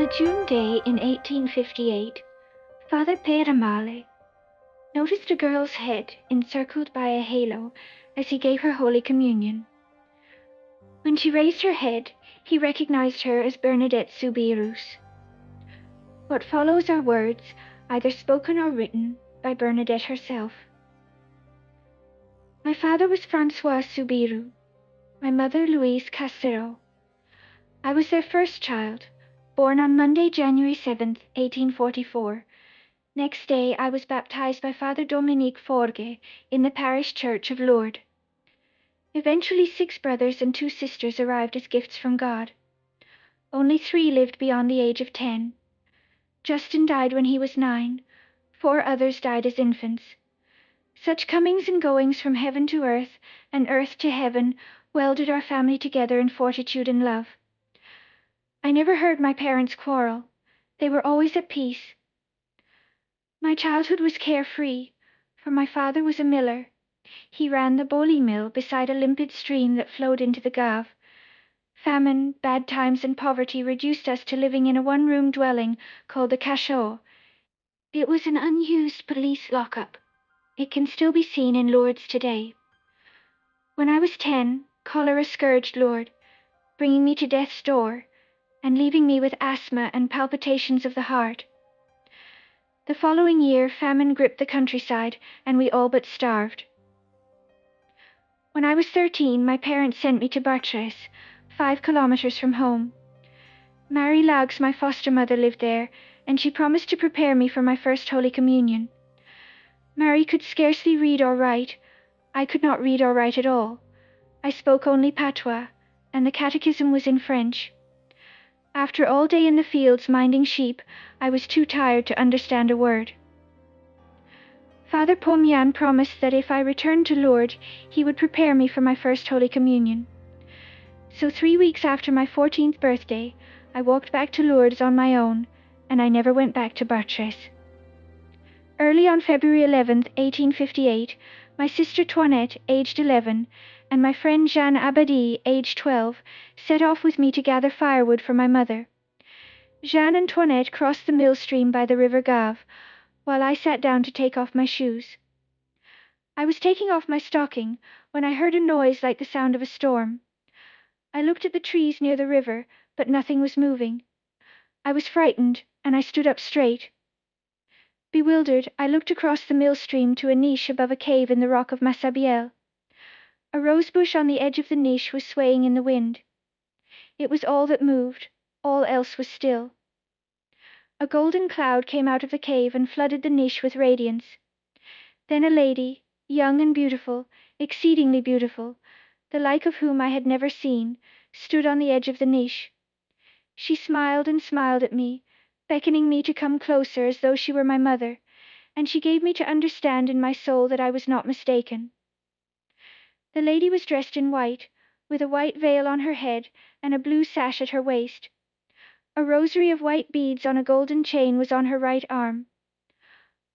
a June day in 1858, Father Peramale noticed a girl's head encircled by a halo as he gave her Holy Communion. When she raised her head, he recognized her as Bernadette Soubirous. What follows are words, either spoken or written, by Bernadette herself. My father was Francois Soubirous, my mother Louise Cassereau. I was their first child, born on Monday, January 7th, 1844. Next day I was baptized by Father Dominique Forgue in the parish church of Lourdes. Eventually 6 brothers and 2 sisters arrived as gifts from God. Only 3 lived beyond the age of 10. Justin died when he was 9. 4 others died as infants. Such comings and goings from heaven to earth and earth to heaven welded our family together in fortitude and love. I never heard my parents quarrel. They were always at peace. My childhood was carefree, for my father was a miller. He ran the Boli mill beside a limpid stream that flowed into the Gave. Famine, bad times, and poverty reduced us to living in a one-room dwelling called the cachot. It was an unused police lockup. It can still be seen in Lourdes today. When I was 10, cholera scourged Lourdes, bringing me to death's door and leaving me with asthma and palpitations of the heart. The following year, famine gripped the countryside, and we all but starved. When I was 13, my parents sent me to Bartres, 5 kilometers from home. Marie Lags, my foster mother, lived there, and she promised to prepare me for my first Holy Communion. Marie could scarcely read or write. I could not read or write at all. I spoke only patois, and the catechism was in French. After all day in the fields minding sheep, I was too tired to understand a word. Father Pomian promised that if I returned to Lourdes, he would prepare me for my first Holy Communion. So 3 weeks after my 14th birthday, I walked back to Lourdes on my own, and I never went back to Bartres. Early on February 11th, 1858, my sister Toinette, aged 11, and my friend Jeanne Abadie, aged 12, set off with me to gather firewood for my mother. Jeanne and Toinette crossed the mill stream by the river Gave, while I sat down to take off my shoes. I was taking off my stocking when I heard a noise like the sound of a storm. I looked at the trees near the river, but nothing was moving. I was frightened, and I stood up straight. Bewildered, I looked across the mill stream to a niche above a cave in the rock of Massabielle. A rosebush on the edge of the niche was swaying in the wind. It was all that moved. All else was still. A golden cloud came out of the cave and flooded the niche with radiance. Then a lady, young and beautiful, exceedingly beautiful, the like of whom I had never seen, stood on the edge of the niche. She smiled and smiled at me, beckoning me to come closer as though she were my mother, and she gave me to understand in my soul that I was not mistaken. The lady was dressed in white, with a white veil on her head and a blue sash at her waist. A rosary of white beads on a golden chain was on her right arm.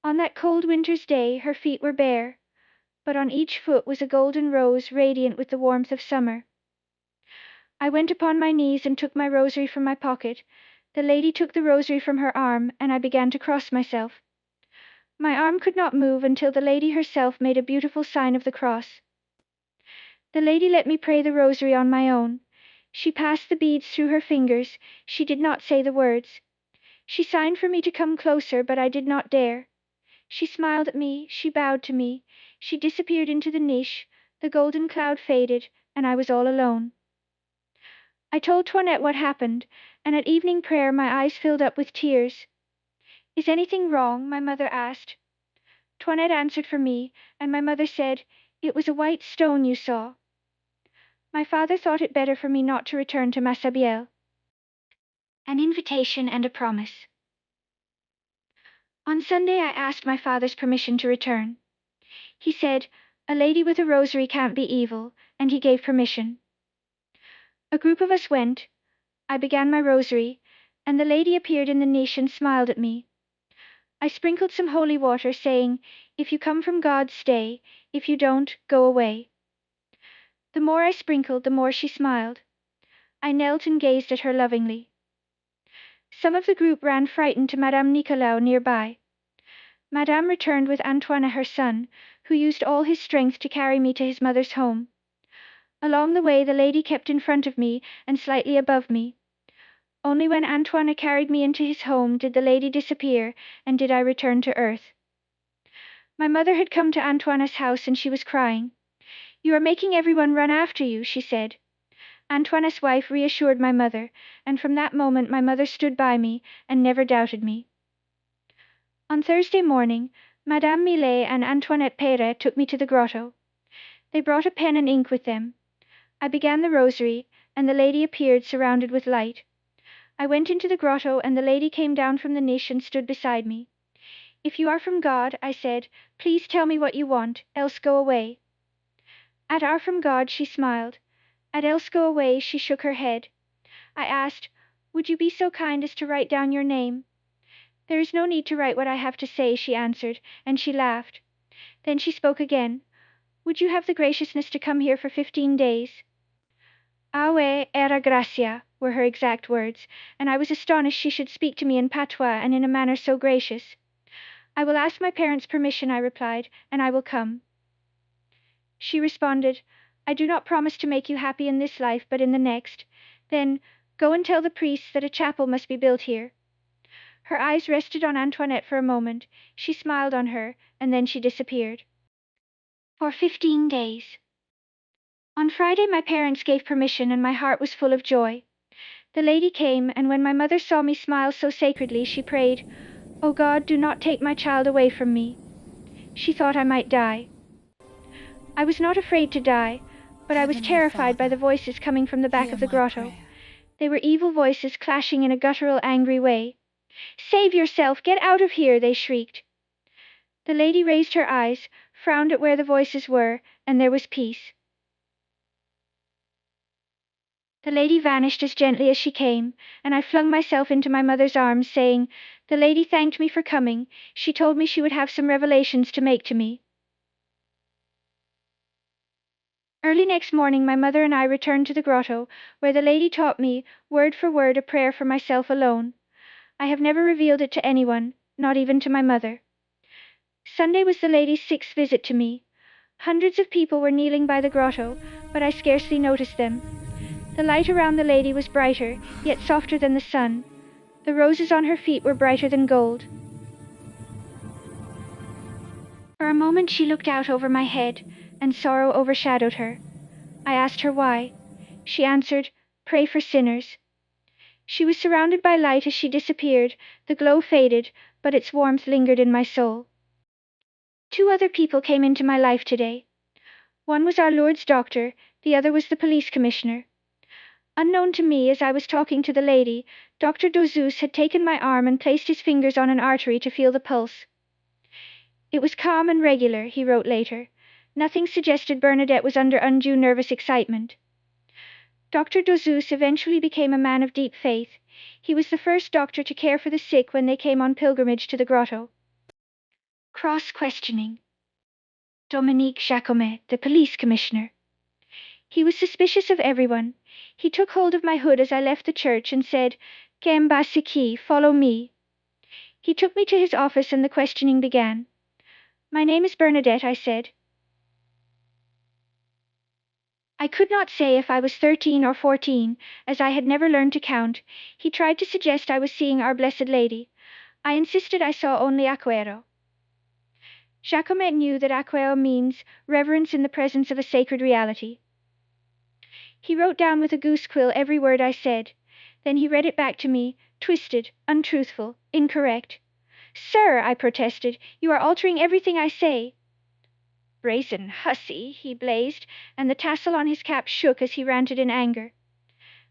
On that cold winter's day her feet were bare, but on each foot was a golden rose radiant with the warmth of summer. I went upon my knees and took my rosary from my pocket. The lady took the rosary from her arm, and I began to cross myself. My arm could not move until the lady herself made a beautiful sign of the cross. The lady let me pray the rosary on my own. She passed the beads through her fingers. She did not say the words. She signed for me to come closer, but I did not dare. She smiled at me, she bowed to me, she disappeared into the niche, the golden cloud faded, and I was all alone. I told Toinette what happened, and at evening prayer my eyes filled up with tears. "Is anything wrong?" my mother asked. Toinette answered for me, and my mother said, "It was a white stone you saw." My father thought it better for me not to return to Massabielle. An invitation and a promise. On Sunday I asked my father's permission to return. He said, "A lady with a rosary can't be evil," and he gave permission. A group of us went. I began my rosary, and the lady appeared in the niche and smiled at me. I sprinkled some holy water, saying, "If you come from God, stay. If you don't, go away." The more I sprinkled, the more she smiled. I knelt and gazed at her lovingly. Some of the group ran frightened to Madame Nicolau nearby. Madame returned with Antoine, her son, who used all his strength to carry me to his mother's home. Along the way, the lady kept in front of me and slightly above me. Only when Antoine carried me into his home did the lady disappear, and did I return to earth. My mother had come to Antoine's house and she was crying. "You are making everyone run after you," she said. Antoine's wife reassured my mother, and from that moment my mother stood by me and never doubted me. On Thursday morning, Madame Millet and Antoinette Perret took me to the grotto. They brought a pen and ink with them. I began the rosary, and the lady appeared surrounded with light. I went into the grotto, and the lady came down from the niche and stood beside me. "If you are from God," I said, "please tell me what you want, else go away." At "Are from God," she smiled. At "Else go away," she shook her head. I asked, "Would you be so kind as to write down your name?" "There is no need to write what I have to say," she answered, and she laughed. Then she spoke again. "Would you have the graciousness to come here for 15 days? "Ave era gracia," were her exact words, and I was astonished she should speak to me in patois and in a manner so gracious. "I will ask my parents' permission," I replied, "and I will come." She responded, "I do not promise to make you happy in this life, but in the next. Then, go and tell the priests that a chapel must be built here." Her eyes rested on Antoinette for a moment. She smiled on her, and then she disappeared. For 15 days. On Friday my parents gave permission, and my heart was full of joy. The lady came, and when my mother saw me smile so sacredly, she prayed, "O God, do not take my child away from me." She thought I might die. I was not afraid to die, but I was Heavenly terrified by Father, the voices coming from the back hear of the my grotto. prayer. They were evil voices clashing in a guttural, angry way. "Save yourself! Get out of here!" they shrieked. The lady raised her eyes, frowned at where the voices were, and there was peace. The lady vanished as gently as she came, and I flung myself into my mother's arms, saying, "The lady thanked me for coming. She told me she would have some revelations to make to me." Early next morning my mother and I returned to the grotto, where the lady taught me, word for word, a prayer for myself alone. I have never revealed it to anyone, not even to my mother. Sunday was the lady's 6th visit to me. Hundreds of people were kneeling by the grotto, but I scarcely noticed them. The light around the lady was brighter, yet softer than the sun. The roses on her feet were brighter than gold. For a moment she looked out over my head, and sorrow overshadowed her. I asked her why. She answered, "Pray for sinners." She was surrounded by light as she disappeared. The glow faded, but its warmth lingered in my soul. 2 other people came into my life today. One was our Lourdes doctor, the other was the police commissioner. Unknown to me, as I was talking to the lady, Dr. Dozus had taken my arm and placed his fingers on an artery to feel the pulse. "It was calm and regular," he wrote later. "Nothing suggested Bernadette was under undue nervous excitement." Dr. Dozus eventually became a man of deep faith. He was the first doctor to care for the sick when they came on pilgrimage to the grotto. Cross-questioning. Dominique Jacomet, the police commissioner. He was suspicious of everyone. He took hold of my hood as I left the church and said, "Kemba Siki, follow me." He took me to his office and the questioning began. "My name is Bernadette," I said. I could not say if I was 13 or 14, as I had never learned to count. He tried to suggest I was seeing Our Blessed Lady. I insisted I saw only Aquero. Jacomet knew that Aquero means reverence in the presence of a sacred reality. He wrote down with a goose quill every word I said. Then he read it back to me, twisted, untruthful, incorrect. "Sir," I protested, "you are altering everything I say." "Brazen hussy," he blazed, and the tassel on his cap shook as he ranted in anger.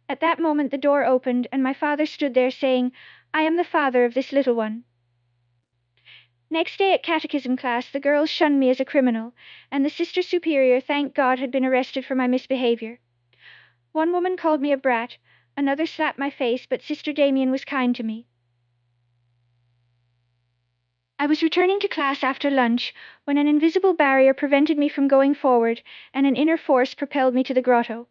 At that moment the door opened, and my father stood there saying, "I am the father of this little one." Next day at catechism class, the girls shunned me as a criminal, and the Sister Superior, thank God, had been arrested for my misbehavior. One woman called me a brat, another slapped my face, but Sister Damien was kind to me. I was returning to class after lunch when an invisible barrier prevented me from going forward, and an inner force propelled me to the grotto.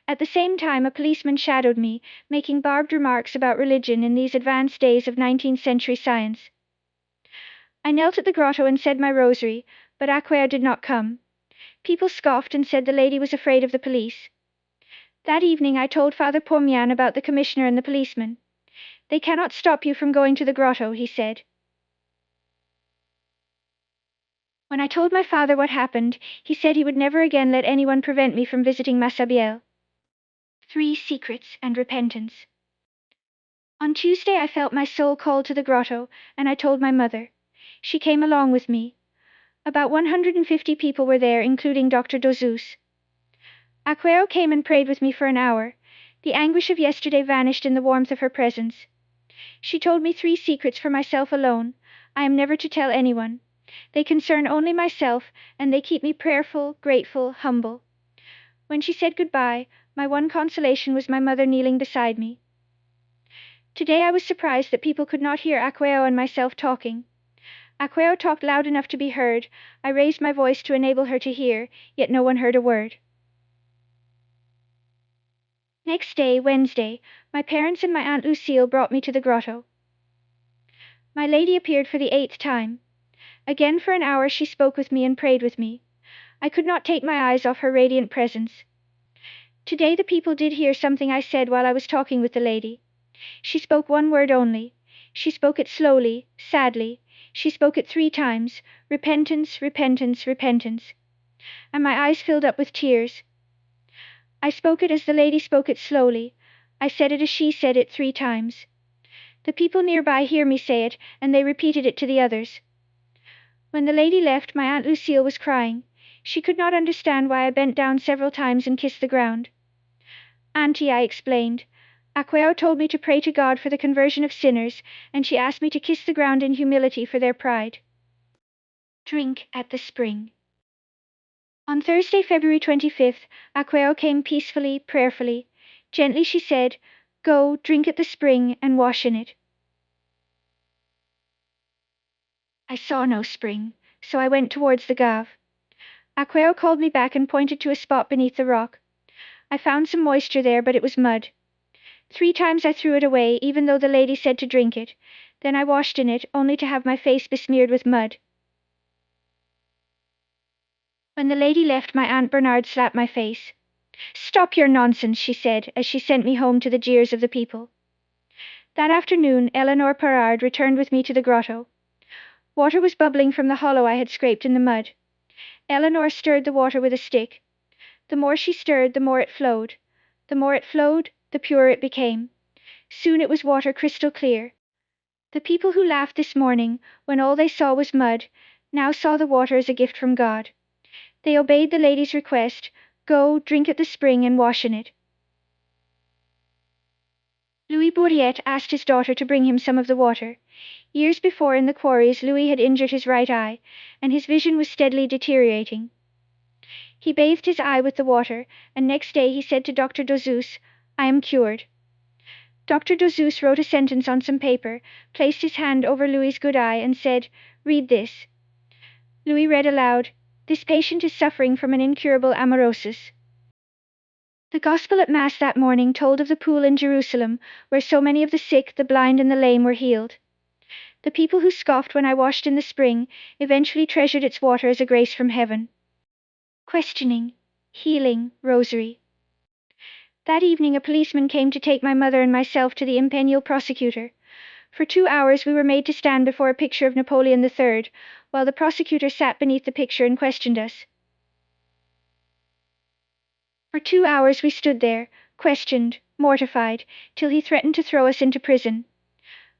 At the same time, a policeman shadowed me, making barbed remarks about religion in these advanced days of 19th century science. I knelt at the grotto and said my rosary, but Aquea did not come. People scoffed and said the lady was afraid of the police. That evening I told Father Pomian about the commissioner and the policeman. They cannot stop you from going to the grotto, he said. When I told my father what happened, he said he would never again let anyone prevent me from visiting Massabielle. 3 Secrets and Repentance. On Tuesday I felt my soul called to the grotto, and I told my mother. She came along with me. About 150 people were there, including Dr. Dozus. Aqueo came and prayed with me for an hour. The anguish of yesterday vanished in the warmth of her presence. She told me 3 secrets for myself alone. I am never to tell anyone. They concern only myself, and they keep me prayerful, grateful, humble. When she said goodbye, my one consolation was my mother kneeling beside me. Today I was surprised that people could not hear Aqueo and myself talking. Aqueo talked loud enough to be heard. I raised my voice to enable her to hear, yet no one heard a word. Next day, Wednesday, my parents and my Aunt Lucille brought me to the grotto. My lady appeared for the 8th time. Again for an hour she spoke with me and prayed with me. I could not take my eyes off her radiant presence. Today the people did hear something I said while I was talking with the lady. She spoke one word only. She spoke it slowly, sadly. She spoke it 3 times, repentance, repentance, repentance. And my eyes filled up with tears. I spoke it as the lady spoke it slowly. I said it as she said it 3 times. The people nearby hear me say it, and they repeated it to the others. When the lady left, my Aunt Lucille was crying. She could not understand why I bent down several times and kissed the ground. Auntie, I explained, Aqueo told me to pray to God for the conversion of sinners, and she asked me to kiss the ground in humility for their pride. Drink at the spring. On Thursday, February 25th, Aqueo came peacefully, prayerfully. Gently she said, "Go, drink at the spring, and wash in it." I saw no spring, so I went towards the Gave. Aqueo called me back and pointed to a spot beneath the rock. I found some moisture there, but it was mud. 3 times I threw it away, even though the lady said to drink it. Then I washed in it, only to have my face besmeared with mud. When the lady left, my Aunt Bernard slapped my face. "Stop your nonsense," she said, as she sent me home to the jeers of the people. That afternoon, Eleanor Parard returned with me to the grotto. Water was bubbling from the hollow I had scraped in the mud. Eleanor stirred the water with a stick. The more she stirred, the more it flowed. The more it flowed, the purer it became. Soon it was water crystal clear. The people who laughed this morning, when all they saw was mud, now saw the water as a gift from God. They obeyed the lady's request, "Go, drink at the spring, and wash in it." Louis Bourriette asked his daughter to bring him some of the water. Years before, in the quarries, Louis had injured his right eye, and his vision was steadily deteriorating. He bathed his eye with the water, and next day he said to Dr. Dozus, "I am cured." Dr. Dozus wrote a sentence on some paper, placed his hand over Louis's good eye, and said, "Read this." Louis read aloud, "This patient is suffering from an incurable amaurosis." The Gospel at Mass that morning told of the pool in Jerusalem, where so many of the sick, the blind, and the lame were healed. The people who scoffed when I washed in the spring eventually treasured its water as a grace from heaven. Questioning, healing, rosary. That evening a policeman came to take my mother and myself to the imperial prosecutor. For 2 hours we were made to stand before a picture of Napoleon III, while the prosecutor sat beneath the picture and questioned us. For 2 hours we stood there, questioned, mortified, till he threatened to throw us into prison.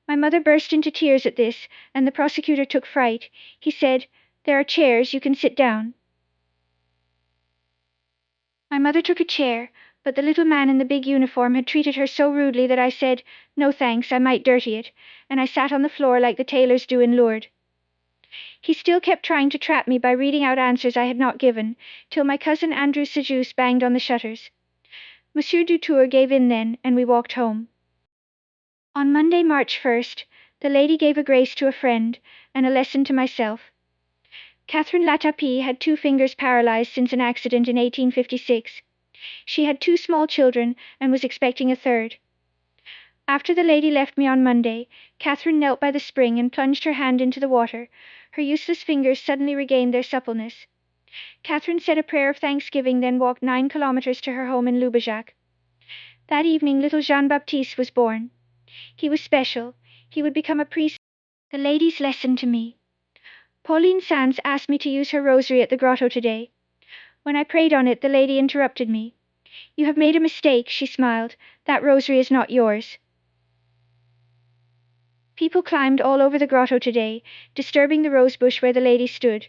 My mother burst into tears at this, and the prosecutor took fright. He said, "There are chairs, you can sit down." My mother took a chair, but the little man in the big uniform had treated her so rudely that I said, "No thanks, I might dirty it," and I sat on the floor like the tailors do in Lourdes. He still kept trying to trap me by reading out answers I had not given, till my cousin Andrew Sejouse banged on the shutters. Monsieur Dutour gave in then, and we walked home. On Monday, March 1st, the lady gave a grace to a friend, and a lesson to myself. Catherine Latapie had 2 fingers paralyzed since an accident in 1856. She had 2 small children and was expecting a third. After the lady left me on Monday, Catherine knelt by the spring and plunged her hand into the water. Her useless fingers suddenly regained their suppleness. Catherine said a prayer of thanksgiving, then walked 9 kilometers to her home in Lubajac. That evening, little Jean-Baptiste was born. He was special. He would become a priest. The ladies listened to me. Pauline Sands asked me to use her rosary at the grotto today. When I prayed on it, the lady interrupted me. "You have made a mistake," she smiled. "That rosary is not yours." People climbed all over the grotto today, disturbing the rose bush where the lady stood.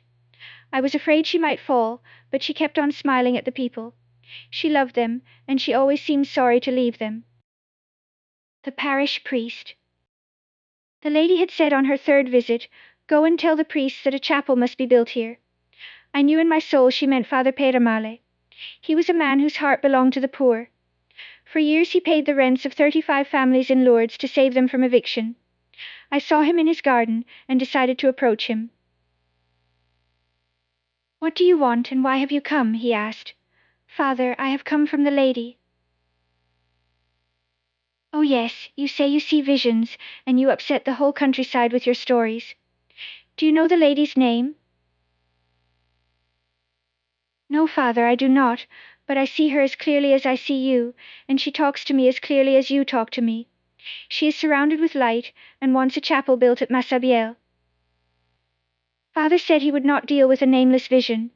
I was afraid she might fall, but she kept on smiling at the people. She loved them, and she always seemed sorry to leave them. The parish priest. The lady had said on her third visit, "Go and tell the priests that a chapel must be built here." I knew in my soul she meant Father Pedramale. He was a man whose heart belonged to the poor. For years he paid the rents of 35 families in Lourdes to save them from eviction. I saw him in his garden and decided to approach him. "What do you want, and why have you come?" he asked. "Father, I have come from the lady." "Oh yes, you say you see visions, and you upset the whole countryside with your stories. Do you know the lady's name?" "No, Father, I do not, but I see her as clearly as I see you, and she talks to me as clearly as you talk to me. She is surrounded with light, and wants a chapel built at Massabielle." Father said he would not deal with a nameless vision.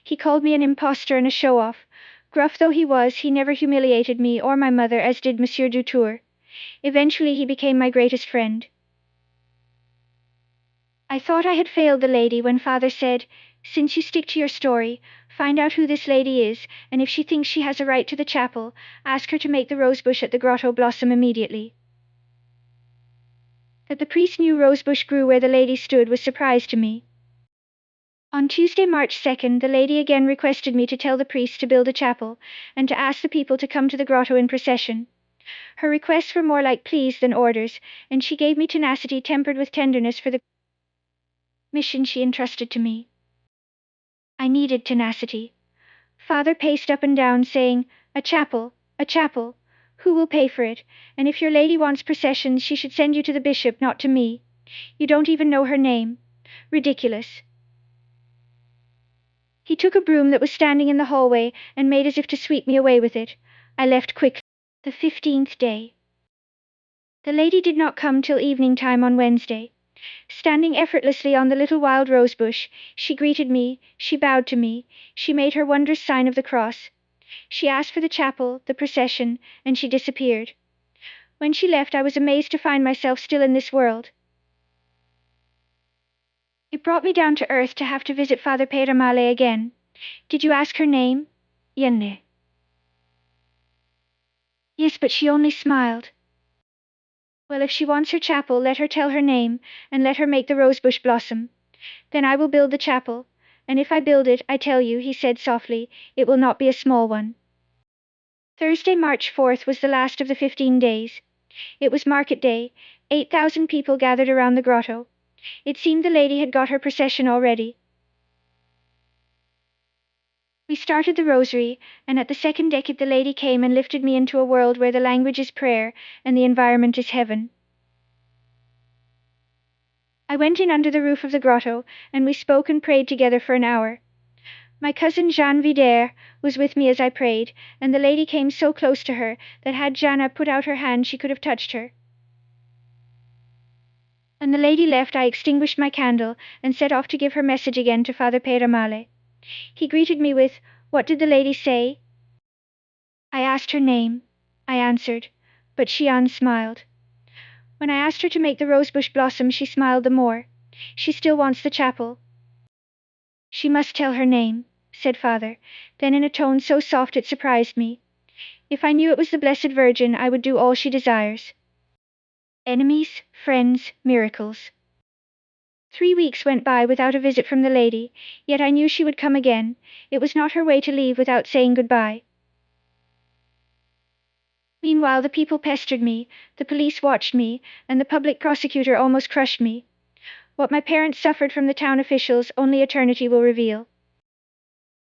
He called me an impostor and a show-off. Gruff though he was, he never humiliated me or my mother as did Monsieur Dutour. Eventually he became my greatest friend. I thought I had failed the lady when Father said, "Since you stick to your story, find out who this lady is, and if she thinks she has a right to the chapel, ask her to make the rosebush at the grotto blossom immediately." That the priest knew rosebush grew where the lady stood was surprise to me. On Tuesday, March 2nd, the lady again requested me to tell the priest to build a chapel, and to ask the people to come to the grotto in procession. Her requests were more like pleas than orders, and she gave me tenacity tempered with tenderness for the mission she entrusted to me. I needed tenacity. Father paced up and down, saying, "A chapel, a chapel. Who will pay for it? And if your lady wants processions, she should send you to the bishop, not to me. You don't even know her name. Ridiculous." He took a broom that was standing in the hallway and made as if to sweep me away with it. I left quickly. The 15th day. The lady did not come till evening time on Wednesday. Standing effortlessly on the little wild rose bush, she greeted me, she bowed to me, she made her wondrous sign of the cross. She asked for the chapel, the procession, and she disappeared. When she left, I was amazed to find myself still in this world. It brought me down to earth to have to visit Father Pedramale again. "Did you ask her name?" "Yenne." "Yes, but she only smiled." "Well, if she wants her chapel, let her tell her name, and let her make the rosebush blossom. Then I will build the chapel, and if I build it, I tell you," he said softly, "it will not be a small one." Thursday, March 4th, was the last of the 15 days. It was market day. 8,000 people gathered around the grotto. It seemed the lady had got her procession already. We started the rosary, and at the second decade the lady came and lifted me into a world where the language is prayer and the environment is heaven. I went in under the roof of the grotto, and we spoke and prayed together for an hour. My cousin Jeanne Videre was with me as I prayed, and the lady came so close to her that had Jeanne put out her hand she could have touched her. When the lady left, I extinguished my candle and set off to give her message again to Father Pedramale. He greeted me with, "What did the lady say?" I asked her name. I answered, but she unsmiled. When I asked her to make the rosebush blossom, she smiled the more. She still wants the chapel. "She must tell her name," said Father, then in a tone so soft it surprised me. "If I knew it was the Blessed Virgin, I would do all she desires." Enemies, friends, miracles. 3 weeks went by without a visit from the lady, yet I knew she would come again. It was not her way to leave without saying goodbye. Meanwhile, the people pestered me, the police watched me, and the public prosecutor almost crushed me. What my parents suffered from the town officials, only eternity will reveal.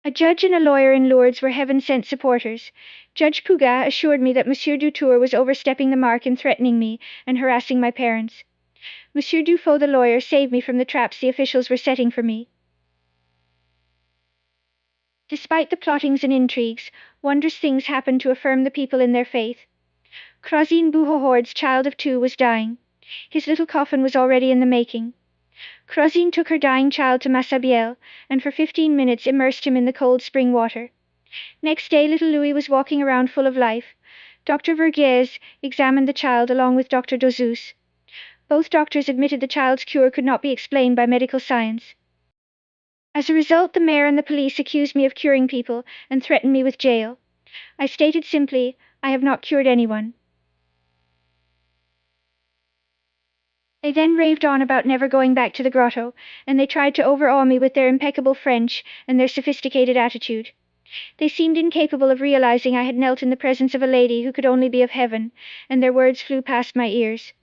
A judge and a lawyer in Lourdes were heaven-sent supporters. Judge Pougat assured me that Monsieur Dutour was overstepping the mark in threatening me and harassing my parents. Monsieur Dufault, the lawyer, saved me from the traps the officials were setting for me. Despite the plottings and intrigues, wondrous things happened to affirm the people in their faith. Crozine Bouhourd's child of 2 was dying. His little coffin was already in the making. Crozine took her dying child to Massabielle, and for 15 minutes immersed him in the cold spring water. Next day, little Louis was walking around full of life. Dr. Vergès examined the child along with Dr. Dozous. Both doctors admitted the child's cure could not be explained by medical science. As a result, the mayor and the police accused me of curing people and threatened me with jail. I stated simply, I have not cured anyone. They then raved on about never going back to the grotto, and they tried to overawe me with their impeccable French and their sophisticated attitude. They seemed incapable of realizing I had knelt in the presence of a lady who could only be of heaven, and their words flew past my ears.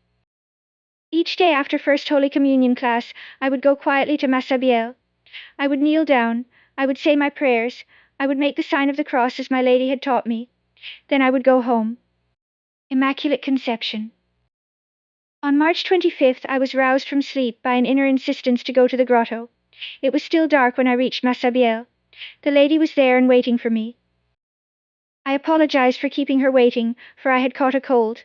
Each day after First Holy Communion class, I would go quietly to Massabielle. I would kneel down, I would say my prayers, I would make the sign of the cross as my lady had taught me. Then I would go home. Immaculate Conception. On March 25th, I was roused from sleep by an inner insistence to go to the grotto. It was still dark when I reached Massabielle. The lady was there and waiting for me. I apologized for keeping her waiting, for I had caught a cold.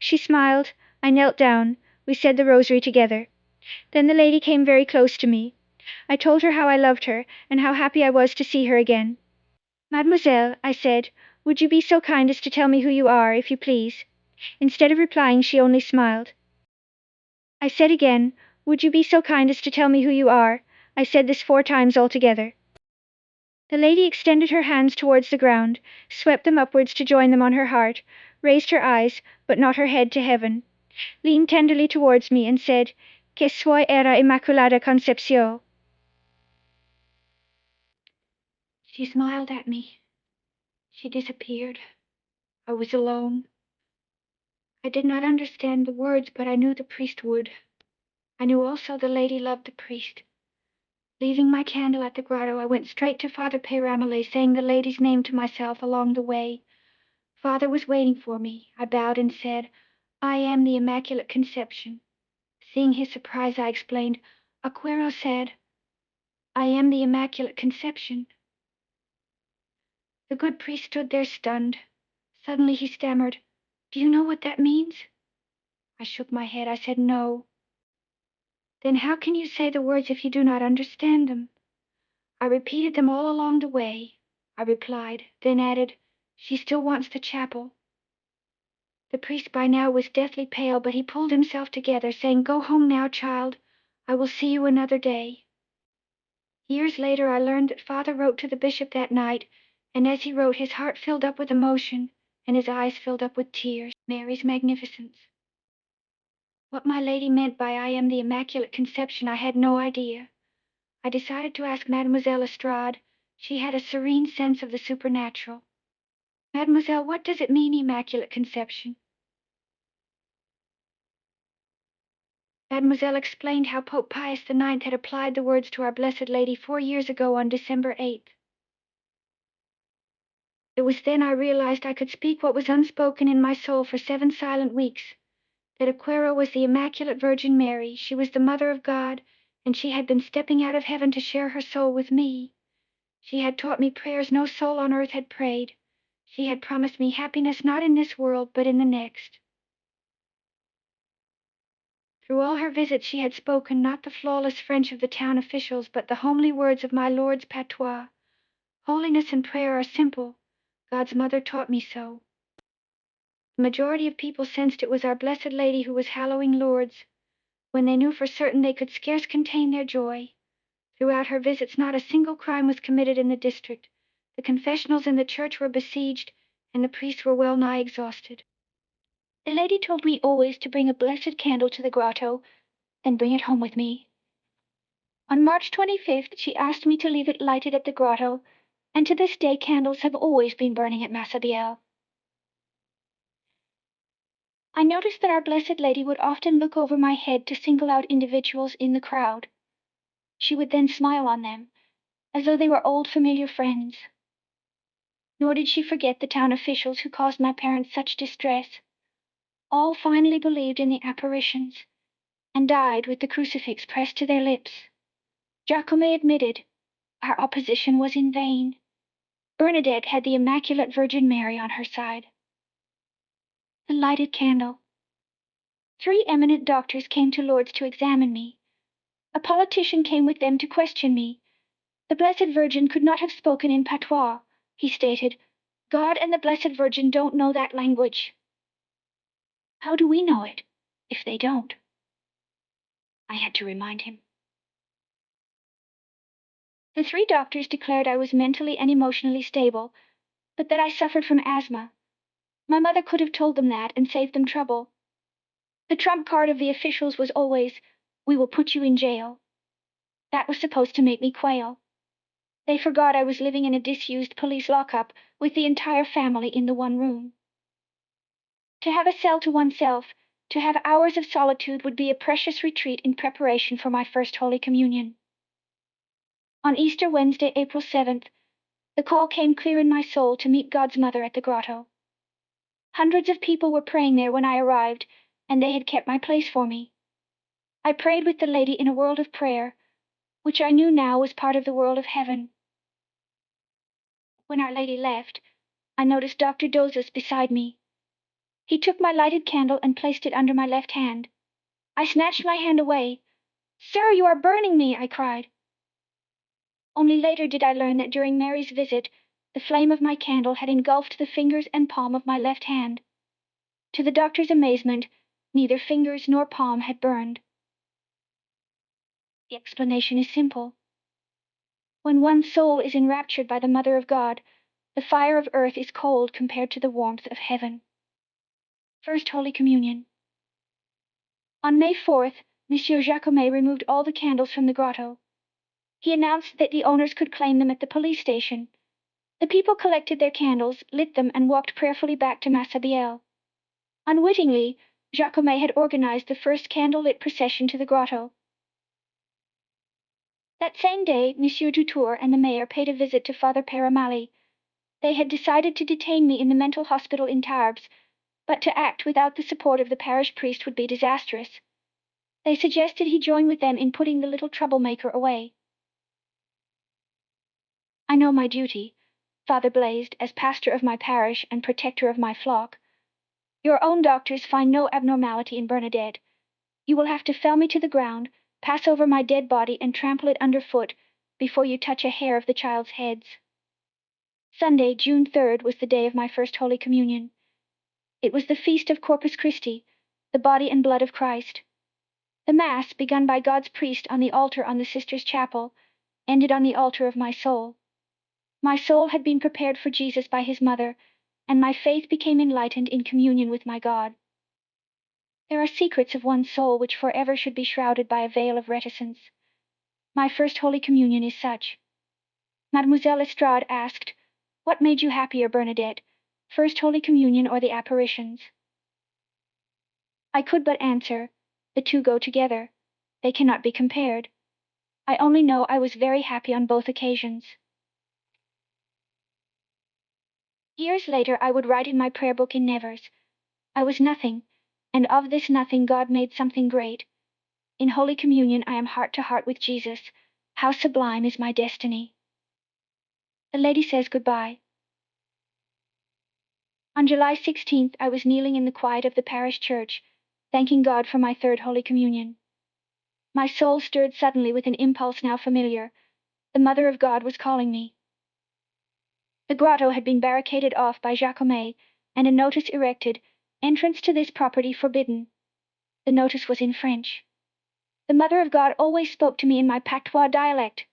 She smiled, I knelt down, we said the rosary together. Then the lady came very close to me. I told her how I loved her, and how happy I was to see her again. Mademoiselle, I said, would you be so kind as to tell me who you are, if you please? Instead of replying, she only smiled. I said again, would you be so kind as to tell me who you are? I said this 4 times altogether. The lady extended her hands towards the ground, swept them upwards to join them on her heart, raised her eyes, but not her head, to heaven, leaned tenderly towards me, and said, Que soy era Immaculada Concepción. She smiled at me. She disappeared. I was alone. I did not understand the words, but I knew the priest would. I knew also the lady loved the priest. Leaving my candle at the grotto, I went straight to Father Peyramale, saying the lady's name to myself along the way. Father was waiting for me. I bowed and said, I am the Immaculate Conception. Seeing his surprise, I explained, Aquero said, I am the Immaculate Conception. The good priest stood there stunned. Suddenly he stammered, Do you know what that means? I shook my head. I said, No. Then how can you say the words if you do not understand them? I repeated them all along the way. I replied, then added, She still wants the chapel. The priest by now was deathly pale, but he pulled himself together, saying, Go home now, child. I will see you another day. Years later, I learned that Father wrote to the bishop that night, and as he wrote, his heart filled up with emotion, and his eyes filled up with tears. Mary's magnificence. What my lady meant by I am the Immaculate Conception, I had no idea. I decided to ask Mademoiselle Estrade. She had a serene sense of the supernatural. Mademoiselle, what does it mean, Immaculate Conception? Mademoiselle explained how Pope Pius IX had applied the words to Our Blessed Lady 4 years ago on December 8th. It was then I realized I could speak what was unspoken in my soul for 7 silent weeks, that Aquero was the Immaculate Virgin Mary, she was the Mother of God, and she had been stepping out of heaven to share her soul with me. She had taught me prayers no soul on earth had prayed. She had promised me happiness not in this world, but in the next. Through all her visits she had spoken not the flawless French of the town officials, but the homely words of my Lord's patois. Holiness and prayer are simple. God's mother taught me so. The majority of people sensed it was Our Blessed Lady who was hallowing Lourdes. When they knew for certain, they could scarce contain their joy. Throughout her visits not a single crime was committed in the district. The confessionals in the church were besieged, and the priests were well nigh exhausted. The lady told me always to bring a blessed candle to the grotto, and bring it home with me. On March 25th, she asked me to leave it lighted at the grotto, and to this day candles have always been burning at Massabielle. I noticed that Our Blessed Lady would often look over my head to single out individuals in the crowd. She would then smile on them, as though they were old familiar friends. Nor did she forget the town officials who caused my parents such distress. All finally believed in the apparitions, and died with the crucifix pressed to their lips. Giacomo admitted, our opposition was in vain. Bernadette had the Immaculate Virgin Mary on her side. The lighted candle. 3 eminent doctors came to Lourdes to examine me. A politician came with them to question me. The Blessed Virgin could not have spoken in patois, he stated. God and the Blessed Virgin don't know that language. How do we know it, if they don't? I had to remind him. The 3 doctors declared I was mentally and emotionally stable, but that I suffered from asthma. My mother could have told them that and saved them trouble. The trump card of the officials was always, we will put you in jail. That was supposed to make me quail. They forgot I was living in a disused police lockup with the entire family in the one room. To have a cell to oneself, to have hours of solitude would be a precious retreat in preparation for my first Holy Communion. On Easter Wednesday, April 7th, the call came clear in my soul to meet God's Mother at the grotto. Hundreds of people were praying there when I arrived, and they had kept my place for me. I prayed with the lady in a world of prayer, which I knew now was part of the world of heaven. When Our Lady left, I noticed Dr. Dozas beside me. He took my lighted candle and placed it under my left hand. I snatched my hand away. Sir, you are burning me, I cried. Only later did I learn that during Mary's visit, the flame of my candle had engulfed the fingers and palm of my left hand. To the doctor's amazement, neither fingers nor palm had burned. The explanation is simple. When one's soul is enraptured by the Mother of God, the fire of earth is cold compared to the warmth of heaven. First Holy Communion. On May 4th, Monsieur Giacomo removed all the candles from the grotto. He announced that the owners could claim them at the police station. The people collected their candles, lit them, and walked prayerfully back to Massabielle. Unwittingly, Giacomo had organized the first candle-lit procession to the grotto. That same day, Monsieur Dutour and the mayor paid a visit to Father Paramali. They had decided to detain me in the mental hospital in Tarbes, but to act without the support of the parish priest would be disastrous. They suggested he join with them in putting the little troublemaker away. I know my duty, Father blazed, as pastor of my parish and protector of my flock. Your own doctors find no abnormality in Bernadette. You will have to fell me to the ground, pass over my dead body, and trample it underfoot before you touch a hair of the child's heads. Sunday, June 3rd, was the day of my first Holy Communion. It was the feast of Corpus Christi, the body and blood of Christ. The Mass, begun by God's priest on the altar on the Sisters' Chapel, ended on the altar of my soul. My soul had been prepared for Jesus by his mother, and my faith became enlightened in communion with my God. There are secrets of one's soul which forever should be shrouded by a veil of reticence. My first Holy Communion is such. Mademoiselle Lestrade asked, "What made you happier, Bernadette, First Holy Communion or the apparitions?" I could but answer, the two go together. They cannot be compared. I only know I was very happy on both occasions. Years later I would write in my prayer book in Nevers, I was nothing, and of this nothing God made something great. In Holy Communion I am heart to heart with Jesus. How sublime is my destiny. The lady says goodbye. On July 16th I was kneeling in the quiet of the parish church, thanking God for my third Holy Communion. My soul stirred suddenly with an impulse now familiar. The Mother of God was calling me. The grotto had been barricaded off by Giacomo, and a notice erected, "Entrance to this property forbidden." The notice was in French. The Mother of God always spoke to me in my patois dialect.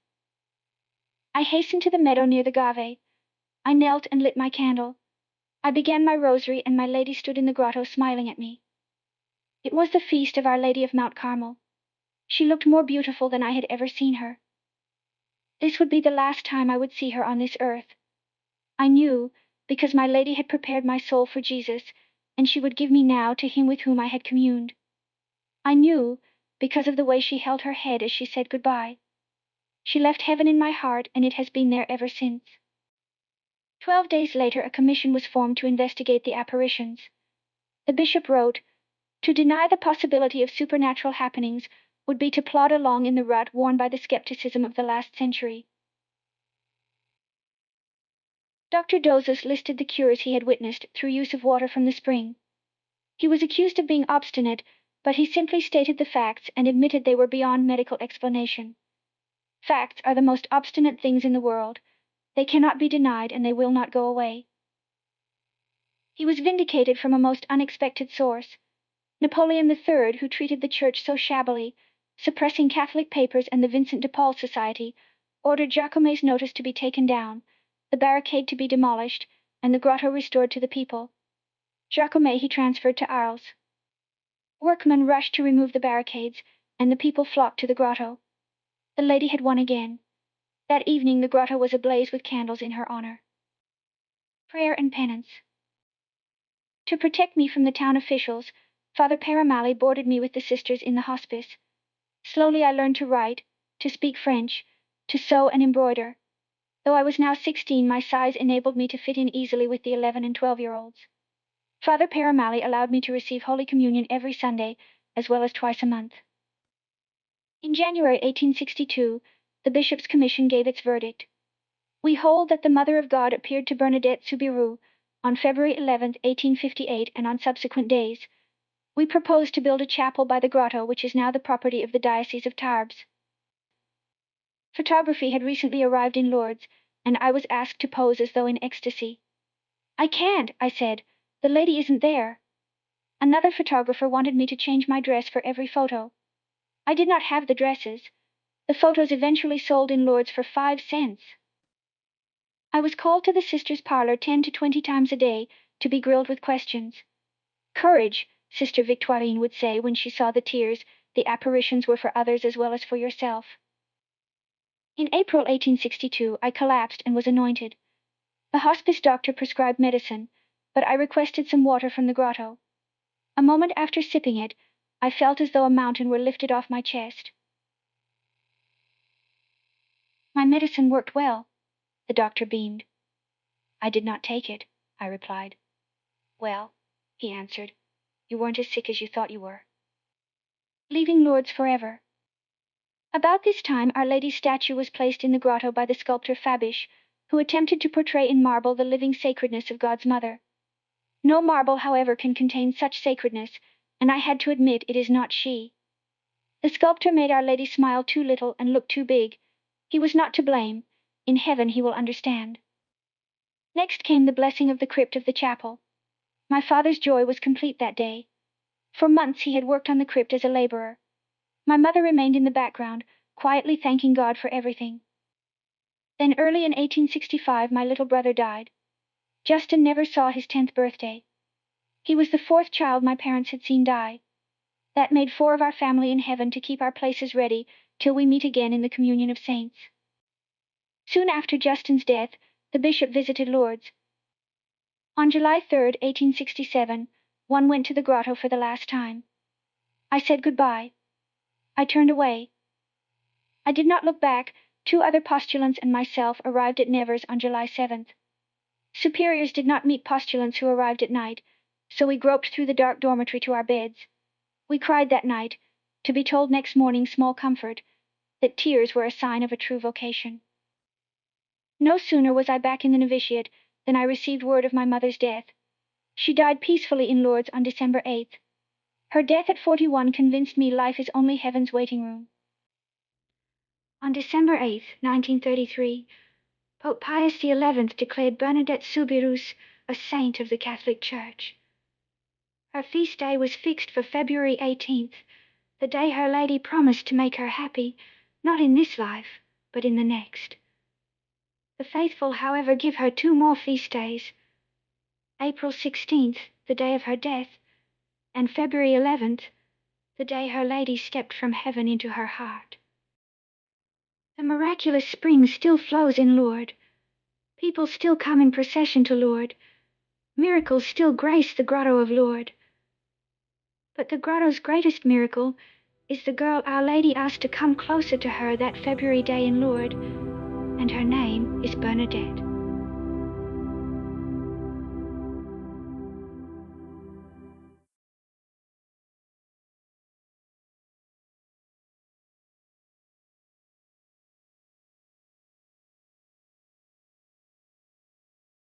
I hastened to the meadow near the Gave. I knelt and lit my candle. I began my rosary, and my lady stood in the grotto smiling at me. It was the feast of Our Lady of Mount Carmel. She looked more beautiful than I had ever seen her. This would be the last time I would see her on this earth. I knew, because my lady had prepared my soul for Jesus, and she would give me now to him with whom I had communed. I knew, because of the way she held her head as she said goodbye. She left heaven in my heart, and it has been there ever since. 12 days later, a commission was formed to investigate the apparitions. The bishop wrote, "To deny the possibility of supernatural happenings would be to plod along in the rut worn by the skepticism of the last century." Dr. Dozes listed the cures he had witnessed through use of water from the spring. He was accused of being obstinate, but he simply stated the facts and admitted they were beyond medical explanation. Facts are the most obstinate things in the world. They cannot be denied, and they will not go away. He was vindicated from a most unexpected source. Napoleon III, who treated the church so shabbily, suppressing Catholic papers and the Vincent de Paul Society, ordered Jacomet's notice to be taken down, the barricade to be demolished, and the grotto restored to the people. Jacomet he transferred to Arles. Workmen rushed to remove the barricades, and the people flocked to the grotto. The lady had won again. That evening the grotto was ablaze with candles in her honor. Prayer and penance. To protect me from the town officials, Father Paramali boarded me with the sisters in the hospice. Slowly I learned to write, to speak French, to sew and embroider. Though I was now 16, my size enabled me to fit in easily with the 11 and 12-year-olds. Father Paramali allowed me to receive Holy Communion every Sunday, as well as twice a month. In January 1862, the Bishop's Commission gave its verdict. We hold that the Mother of God appeared to Bernadette Soubirous on February 11, 1858, and on subsequent days. We propose to build a chapel by the grotto, which is now the property of the Diocese of Tarbes. Photography had recently arrived in Lourdes, and I was asked to pose as though in ecstasy. "I can't," I said. "The lady isn't there." Another photographer wanted me to change my dress for every photo. I did not have the dresses. The photos eventually sold in Lourdes for 5 cents. I was called to the sisters' parlor 10 to 20 times a day to be grilled with questions. "Courage," Sister Victorine would say when she saw the tears. "The apparitions were for others as well as for yourself." In April 1862, I collapsed and was anointed. The hospice doctor prescribed medicine, but I requested some water from the grotto. A moment after sipping it, I felt as though a mountain were lifted off my chest. "My medicine worked well," the doctor beamed. "I did not take it," I replied. "Well," he answered, "you weren't as sick as you thought you were." Leaving Lourdes forever. About this time, Our Lady's statue was placed in the grotto by the sculptor Fabisch, who attempted to portray in marble the living sacredness of God's Mother. No marble, however, can contain such sacredness, and I had to admit it is not she. The sculptor made Our Lady smile too little and look too big. He was not to blame. In heaven he will understand. Next came the blessing of the crypt of the chapel. My father's joy was complete that day. For months he had worked on the crypt as a laborer. My mother remained in the background, quietly thanking God for everything. Then early in 1865, my little brother died. Justin never saw his 10th birthday. He was the 4th child my parents had seen die. That made 4 of our family in heaven to keep our places ready till we meet again in the communion of saints. Soon after Justin's death, the bishop visited Lourdes. On July 3, 1867, one went to the grotto for the last time. I said goodbye. I turned away. I did not look back. 2 other postulants and myself arrived at Nevers on July 7th. Superiors did not meet postulants who arrived at night, so we groped through the dark dormitory to our beds. We cried that night, to be told next morning, small comfort, that tears were a sign of a true vocation. No sooner was I back in the novitiate than I received word of my mother's death. She died peacefully in Lourdes on December 8th. Her death at 41 convinced me life is only heaven's waiting room. On December 8, 1933, Pope Pius XI declared Bernadette Soubirous a saint of the Catholic Church. Her feast day was fixed for February 18th, the day Her Lady promised to make her happy, not in this life, but in the next. The faithful, however, give her 2 more feast days: April 16th, the day of her death, and February 11th, the day Her Lady stepped from heaven into her heart. The miraculous spring still flows in Lourdes. People still come in procession to Lourdes. Miracles still grace the grotto of Lourdes. But the grotto's greatest miracle is the girl Our Lady asked to come closer to her that February day in Lourdes, and her name is Bernadette.